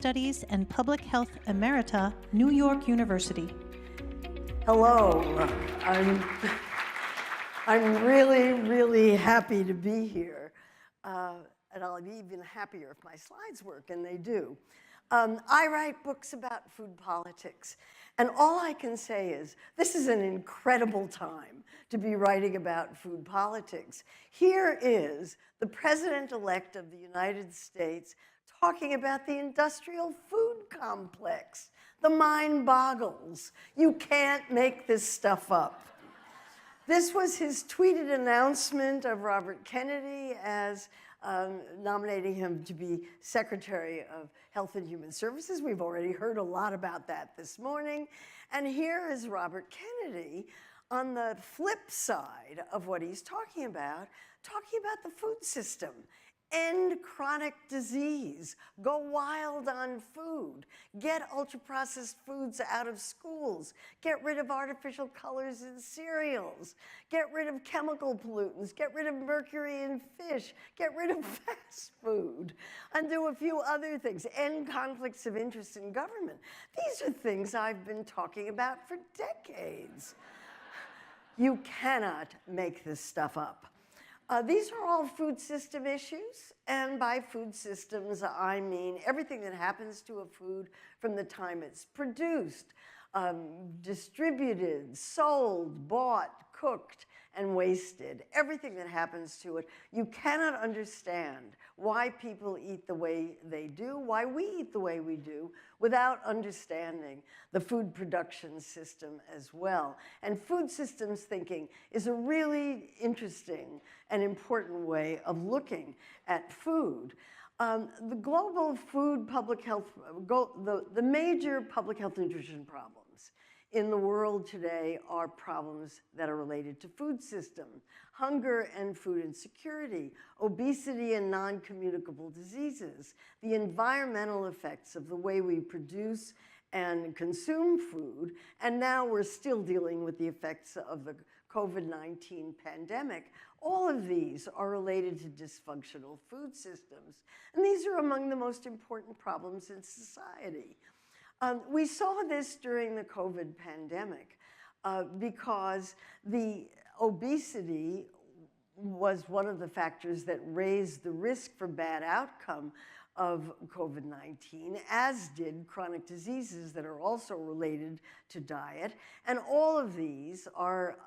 Studies and Public Health Emerita, New York University. Hello, I'm really happy to be here. And I'll be even happier if my slides work, and they do. I write books about food politics, and all I can say is this is an incredible time to be writing about food politics. Here is the President-elect of the United States talking about the industrial food complex. The mind boggles. You can't make this stuff up. This was his tweeted announcement of Robert Kennedy as nominating him to be Secretary of Health and Human Services. We've already heard a lot about that this morning. And here is Robert Kennedy on the flip side of what he's talking about the food system. End chronic disease, go wild on food, get ultra-processed foods out of schools, get rid of artificial colors in cereals, get rid of chemical pollutants, get rid of mercury in fish, get rid of fast food, and do a few other things, end conflicts of interest in government. These are things I've been talking about for decades. You cannot make this stuff up. These are all food system issues, and by food systems, I mean everything that happens to a food from the time it's produced, distributed, sold, bought, cooked, and wasted. Everything that happens to it. You cannot understand why people eat the way they do, why we eat the way we do, without understanding the food production system as well. And food systems thinking is a really interesting and important way of looking at food. The global food public health, the major public health nutrition problems in the world today are problems that are related to food system, hunger and food insecurity, obesity and non-communicable diseases, the environmental effects of the way we produce and consume food, and now we're still dealing with the effects of the COVID-19 pandemic. All of these are related to dysfunctional food systems, and these are among the most important problems in society. We saw this during the COVID pandemic because the obesity was one of the factors that raised the risk for bad outcome of COVID-19, as did chronic diseases that are also related to diet. And all of these are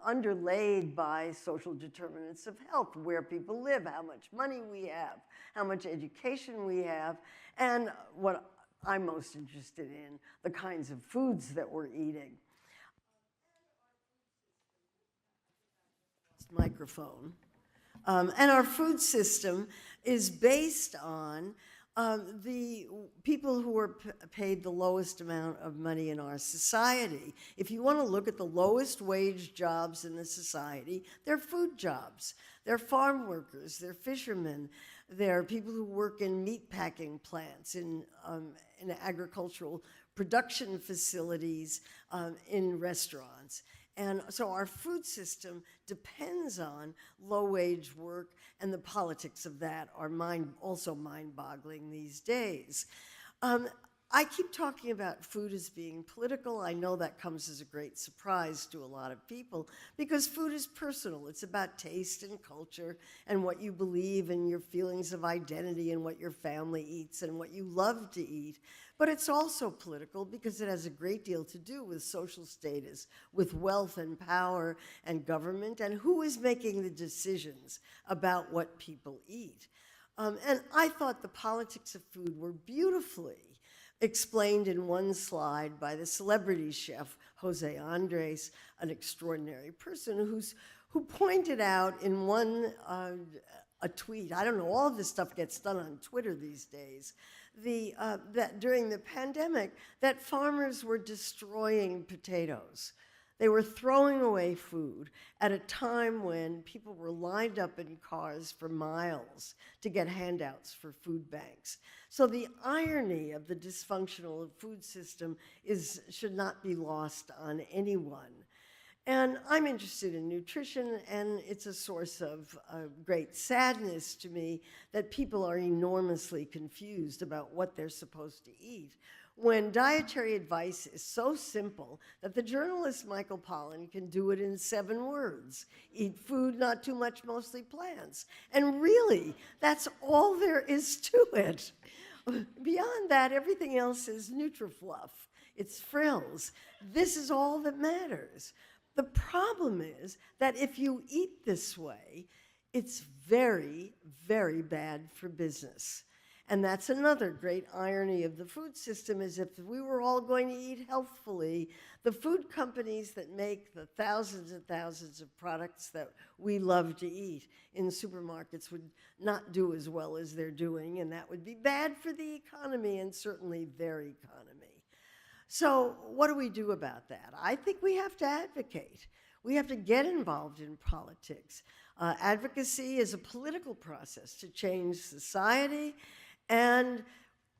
underlaid by social determinants of health, where people live, how much money we have, how much education we have, and what I'm most interested in, the kinds of foods that we're eating. Microphone. And our food system is based on the people who are paid the lowest amount of money in our society. If you want to look at the lowest wage jobs in the society, they're food jobs. They're farm workers, they're fishermen, they're people who work in meat packing plants, in agricultural production facilities, in restaurants. And so our food system depends on low-wage work, and the politics of that are also mind-boggling these days. I keep talking about food as being political. I know that comes as a great surprise to a lot of people because food is personal. It's about taste and culture and what you believe and your feelings of identity and what your family eats and what you love to eat. But it's also political because it has a great deal to do with social status, with wealth and power and government, and who is making the decisions about what people eat. And I thought the politics of food were beautifully explained in one slide by the celebrity chef, Jose Andres, an extraordinary person who pointed out in a tweet, I don't know, all of this stuff gets done on Twitter these days, that during the pandemic, that farmers were destroying potatoes. They were throwing away food at a time when people were lined up in cars for miles to get handouts for food banks. So the irony of the dysfunctional food system should not be lost on anyone. And I'm interested in nutrition, and it's a source of great sadness to me that people are enormously confused about what they're supposed to eat, when dietary advice is so simple that the journalist Michael Pollan can do it in 7 words. Eat food, not too much, mostly plants. And really, that's all there is to it. Beyond that, everything else is nutrifluff. It's frills. This is all that matters. The problem is that if you eat this way, it's very, very bad for business. And that's another great irony of the food system, is if we were all going to eat healthfully, the food companies that make the thousands and thousands of products that we love to eat in supermarkets would not do as well as they're doing, and that would be bad for the economy and certainly their economy. So what do we do about that? I think we have to advocate. We have to get involved in politics. Advocacy is a political process to change society, and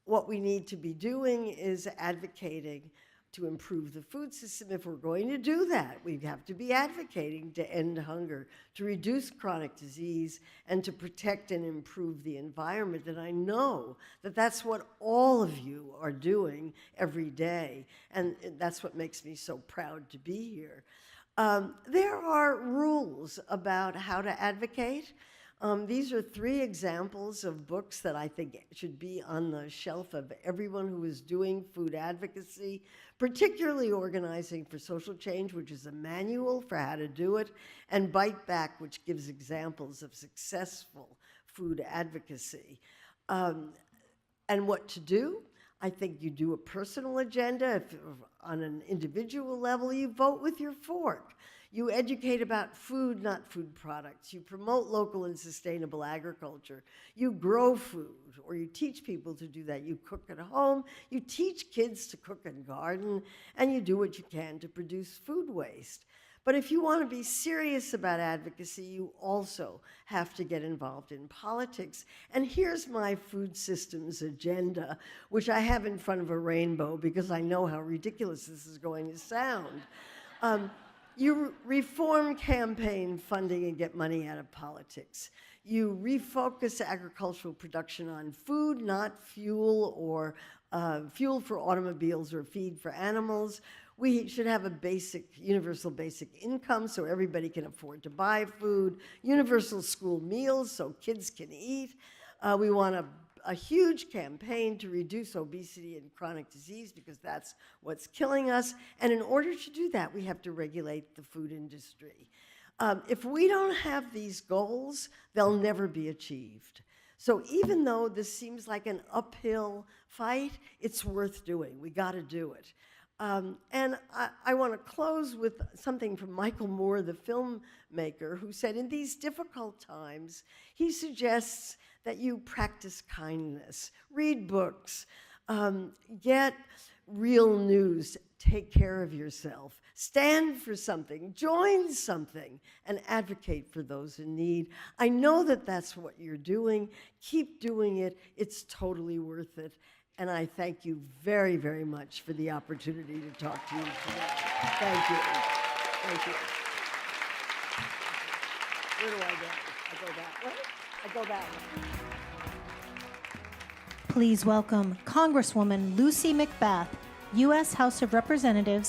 what we need to be doing is advocating to improve the food system. If we're going to do that, we have to be advocating to end hunger, to reduce chronic disease, and to protect and improve the environment. And I know that that's what all of you are doing every day, and that's what makes me so proud to be here. There are rules about how to advocate. These are 3 examples of books that I think should be on the shelf of everyone who is doing food advocacy, particularly Organizing for Social Change, which is a manual for how to do it, and Bite Back, which gives examples of successful food advocacy. And what to do? I think you do a personal agenda. If on an individual level, you vote with your fork. You educate about food, not food products. You promote local and sustainable agriculture. You grow food, or you teach people to do that. You cook at home. You teach kids to cook and garden, and you do what you can to produce food waste. But if you want to be serious about advocacy, you also have to get involved in politics. And here's my food systems agenda, which I have in front of a rainbow because I know how ridiculous this is going to sound. You reform campaign funding and get money out of politics. You refocus agricultural production on food, not fuel, or fuel for automobiles or feed for animals. We should have a universal basic income so everybody can afford to buy food, universal school meals so kids can eat. We want a huge campaign to reduce obesity and chronic disease because that's what's killing us. And in order to do that, we have to regulate the food industry. If we don't have these goals, they'll never be achieved. So even though this seems like an uphill fight, it's worth doing. We got to do it. And I want to close with something from Michael Moore, the filmmaker, who said, in these difficult times, he suggests that you practice kindness, read books, get real news, take care of yourself, stand for something, join something, and advocate for those in need. I know that that's what you're doing. Keep doing it. It's totally worth it. And I thank you very, very much for the opportunity to talk to you today. Thank you. Thank you. Where do I go? I go that way? I go that way. Please welcome Congresswoman Lucy McBath, U.S. House of Representatives,